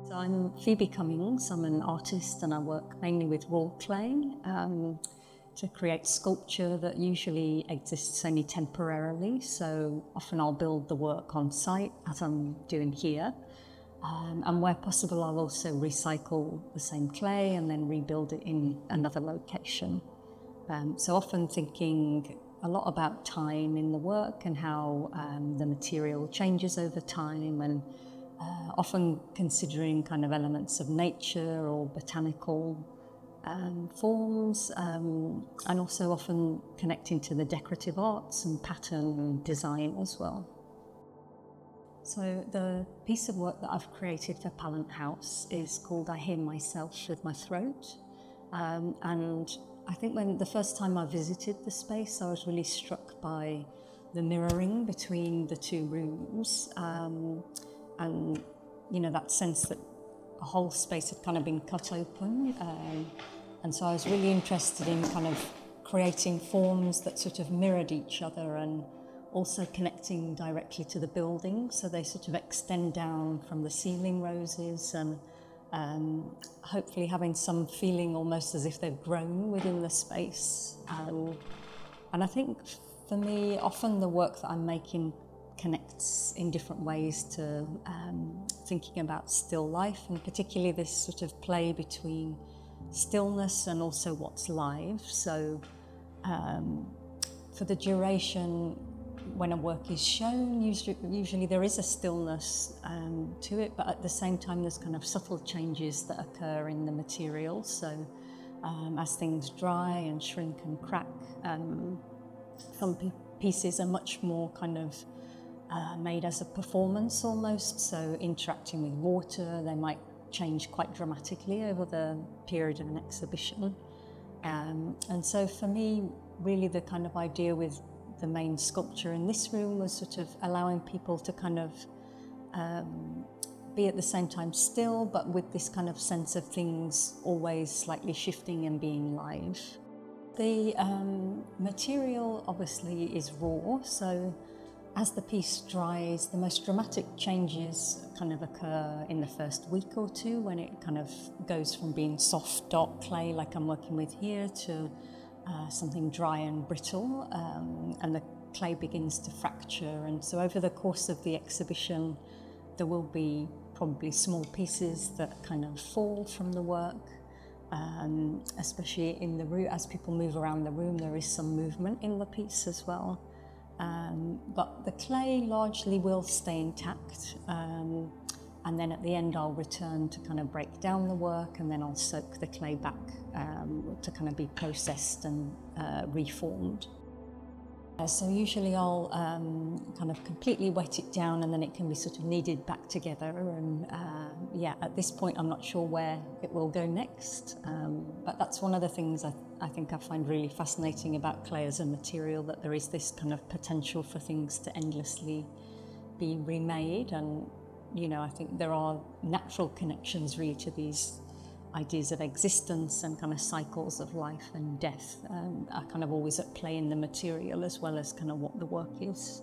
So I'm Phoebe Cummings. I'm an artist and I work mainly with raw clay to create sculpture that usually exists only temporarily. So often I'll build the work on site, as I'm doing here. And where possible, I'll also recycle the same clay and then rebuild it in another location. So often thinking a lot about time in the work and how the material changes over time, and often considering kind of elements of nature or botanical forms, and also often connecting to the decorative arts and pattern and design as well. So the piece of work that I've created for Pallant House is called I Hear Myself with My Throat. And I think when the first time I visited the space, I was really struck by the mirroring between the two rooms. And you know, that sense that a whole space had kind of been cut open. And so I was really interested in kind of creating forms that sort of mirrored each other and also connecting directly to the building. So they sort of extend down from the ceiling roses and hopefully having some feeling almost as if they've grown within the space. And I think for me, often the work that I'm making connects in different ways to thinking about still life, and particularly this sort of play between stillness and also what's live. So for the duration, when a work is shown, usually there is a stillness to it, but at the same time there's kind of subtle changes that occur in the material. So as things dry and shrink and crack, some pieces are much more kind of made as a performance almost, so interacting with water, they might change quite dramatically over the period of an exhibition. And so for me, really the kind of idea with the main sculpture in this room was sort of allowing people to kind of be at the same time still, but with this kind of sense of things always slightly shifting and being live. The material obviously is raw, so as the piece dries, the most dramatic changes kind of occur in the first week or two, when it kind of goes from being soft, dark clay like I'm working with here to something dry and brittle, and the clay begins to fracture. And so over the course of the exhibition, there will be probably small pieces that kind of fall from the work, especially in the room. As people move around the room, there is some movement in the piece as well. But the clay largely will stay intact, and then at the end I'll return to kind of break down the work, and then I'll soak the clay back to kind of be processed and reformed. So usually I'll kind of completely wet it down, and then it can be sort of kneaded back together. And yeah, at this point I'm not sure where it will go next, but that's one of the things I think I find really fascinating about clay as a material, that there is this kind of potential for things to endlessly be remade. And you know, I think there are natural connections really to these ideas of existence and kind of cycles of life and death are kind of always at play in the material, as well as kind of what the work is.